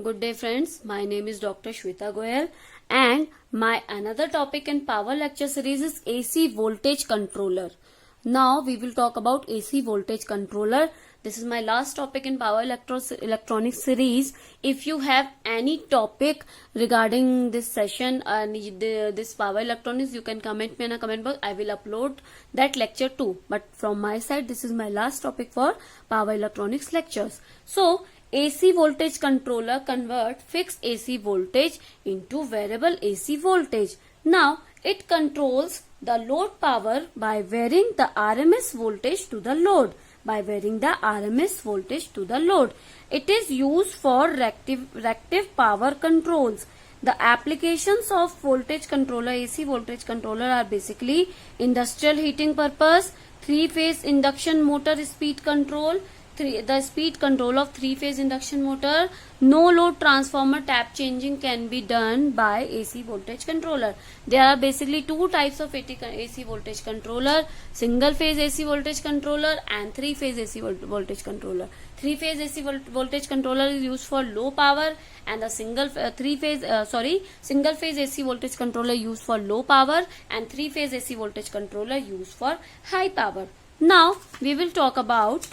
Good day friends, my name is Dr. Shweta Goyal and my another topic in power lecture series is AC voltage controller. Now we will talk about AC voltage controller. This is my last topic in power electronics series. If you have any topic regarding this session and this power electronics, you can comment me in a comment box. I will upload that lecture too. But from my side, this is my last topic for power electronics lectures. So AC voltage controller convert fixed AC voltage into variable AC voltage. Now it controls the load power by varying the RMS voltage to the load. It is used for reactive power controls. The applications of voltage controller, AC voltage controller, are basically industrial heating purpose, three-phase induction motor speed control, the speed control of three-phase induction motor. No load transformer tap changing can be done by AC voltage controller. There are basically two types of AC voltage controller: single phase AC voltage controller and three-phase AC voltage controller. Three-phase AC voltage controller is used for low power, and the single phase AC voltage controller used for low power, and three-phase AC voltage controller used for high power. Now we will talk about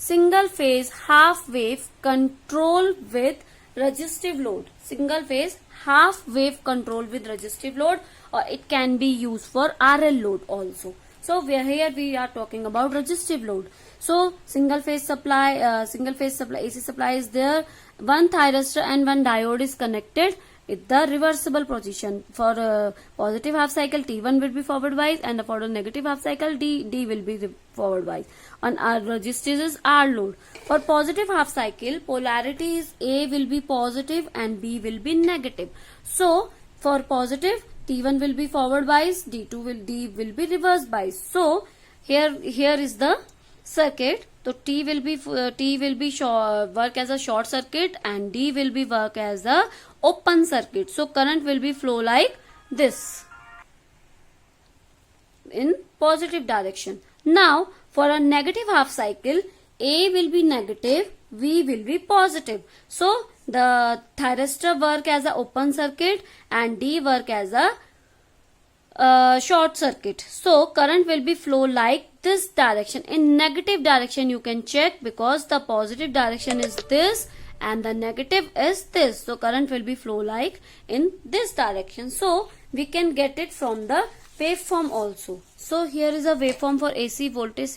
single phase half wave control with resistive load. Single phase half wave control with resistive load, or it can be used for RL load also. So here we are talking about resistive load. So single phase supply AC supply is there. One thyristor and one diode is connected with the reversible position. For positive half cycle, T1 will be forward wise, and for the negative half cycle, D will be forward wise. On our resistors is R load. For positive half cycle, polarity is A will be positive and B will be negative. So for positive, T1 will be forward wise, D will be reverse wise. So here is the circuit. So T will be work as a short circuit, and D will be work as a open circuit. So current will be flow like this in positive direction. Now for a negative half cycle, A will be negative, V will be positive. So the thyristor work as a open circuit and D work as a short circuit. So current will be flow like this direction. In negative direction you can check, because the positive direction is this and the negative is this. So current will be flow like in this direction. So we can get it from the waveform also. So here is a waveform for AC voltage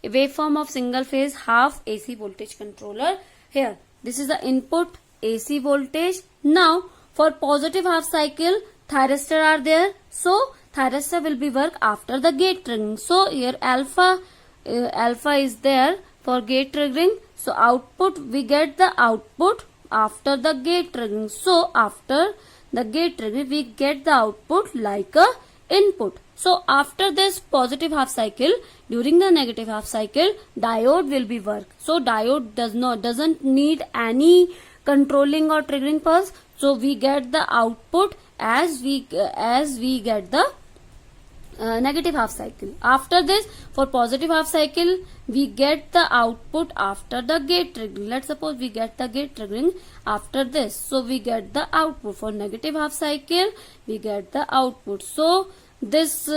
waveform of single phase half AC voltage controller. Here this is the input AC voltage. Now for positive half cycle, thyristor are there. So thyristor will be work after the gate triggering. So here alpha is there for gate triggering. So output, we get the output after the gate triggering. So after the gate triggering, we get the output like a input. So after this positive half cycle, during the negative half cycle, diode will be work. So diode doesn't need any controlling or triggering pulse. So we get the output as we get the negative half cycle. After this, for positive half cycle, we get the output after the gate triggering. Let's suppose we get the gate triggering after this. So we get the output. For negative half cycle, we get the output. So this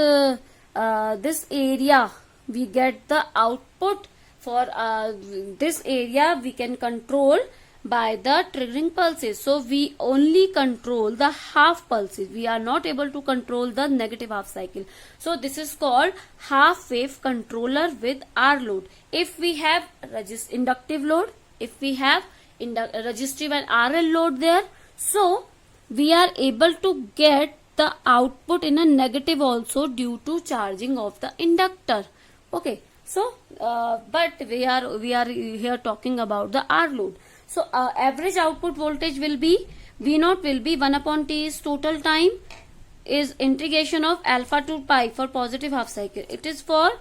area we get the output. For this area we can control by the triggering pulses. So we only control the half pulses. We are not able to control the negative half cycle. So this is called half wave controller with R load. If we have inductive load, if we have resistive and RL load there, so we are able to get the output in a negative also due to charging of the inductor. Okay. So but we are here talking about the R load. So average output voltage will be V0 will be 1 upon T is total time is integration of alpha to pi for positive half cycle. It is for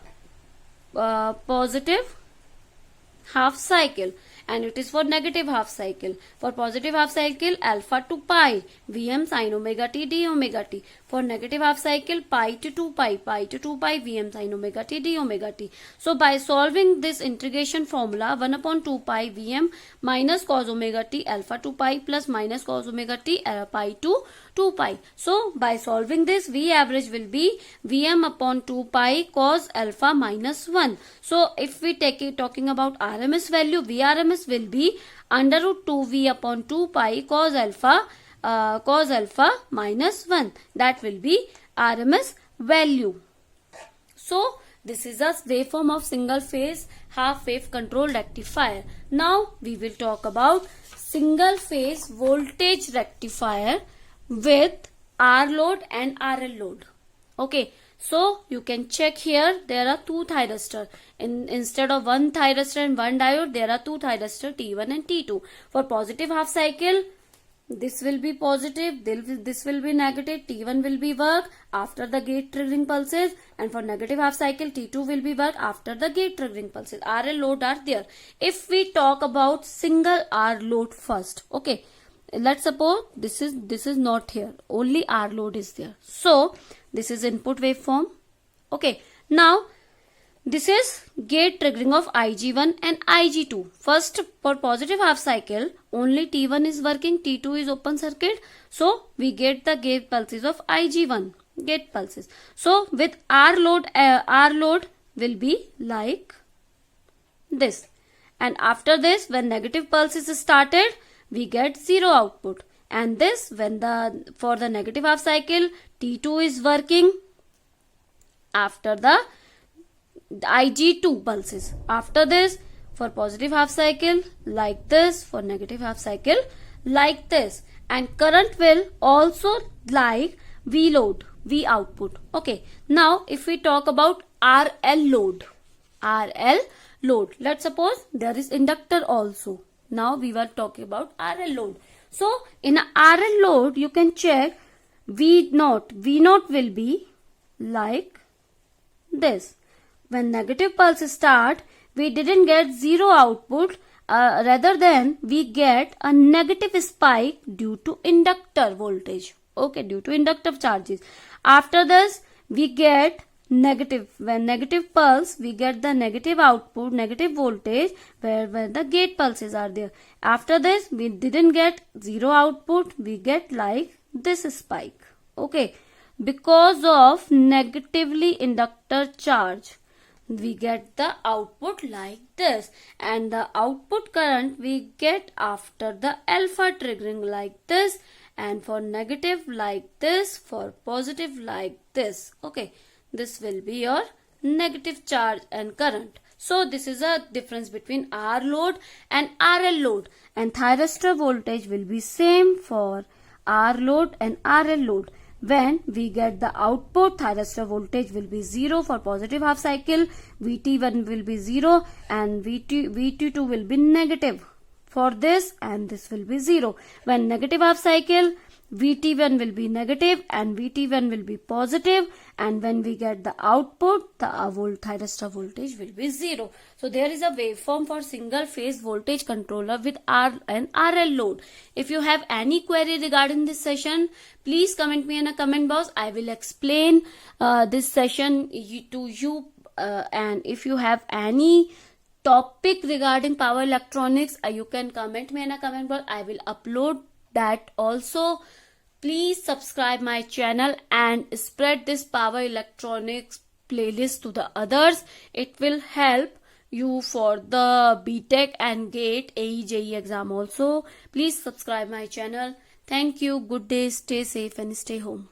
positive half cycle, and it is for negative half cycle. For positive half cycle, alpha to pi, Vm sin omega t d omega t. For negative half cycle, pi to 2 pi, pi to 2 pi, Vm sin omega t d omega t. So by solving this integration formula, 1 upon 2 pi Vm minus cos omega t alpha to pi plus minus cos omega t pi to 2 pi. So by solving this, V average will be Vm upon 2 pi cos alpha minus 1. So if we talking about RMS value, VRMS will be under root 2V upon 2 pi cos alpha minus 1. That will be RMS value. So this is a waveform of single phase half wave control rectifier. Now we will talk about single phase voltage rectifier with R load and RL load. Okay, so you can check here, there are two thyristor. Instead of one thyristor and one diode, there are two thyristor T1 and T2. For positive half cycle, this will be positive, this will be negative, T1 will be work after the gate triggering pulses, and for negative half cycle, T2 will be work after the gate triggering pulses. RL load are there. If we talk about single R load first, okay, let's suppose this is not here, only R load is there. So this is input waveform. Okay, now this is gate triggering of IG1 and IG2. First, for positive half cycle, only T1 is working, T2 is open circuit. So we get the gate pulses of IG1, gate pulses. So with R load will be like this. And after this, when negative pulse is started, we get 0 output. And this, when for the negative half cycle, T2 is working after the IG2 pulses. After this, for positive half cycle, like this. For negative half cycle, like this. And current will also like V load, V output. Okay. Now, if we talk about RL load. RL load. Let's suppose there is inductor also. Now we were talking about RL load. So in a RL load, you can check V0. V0 will be like this. When negative pulse start, we didn't get 0 output. Rather than we get a negative spike due to inductor voltage. Okay, due to inductive charges. After this, we get negative. When negative pulse, we get the negative output, negative voltage where the gate pulses are there. After this, we didn't get 0 output. We get like this spike. Okay, because of negatively inductor charge, we get the output like this, and the output current we get after the alpha triggering like this, and for negative like this, for positive like this. Okay, this will be your negative charge and current. So this is a difference between R load and RL load, and thyristor voltage will be same for R load and RL load. When we get the output, thyristor voltage will be 0 for positive half cycle, VT1 will be 0 and VT2 will be negative for this, and this will be 0. When negative half cycle, VT1 will be negative and VT1 will be positive, and when we get the output, the thyristor voltage will be 0. So there is a waveform for single phase voltage controller with R and RL load. If you have any query regarding this session, please comment me in a comment box. I will explain this session to you, and if you have any topic regarding power electronics, you can comment me in a comment box. I will upload that also. Please subscribe my channel and spread this power electronics playlist to the others. It will help you for the BTech and GATE AE JEE exam also. Please subscribe my channel. Thank you. Good day. Stay safe and stay home.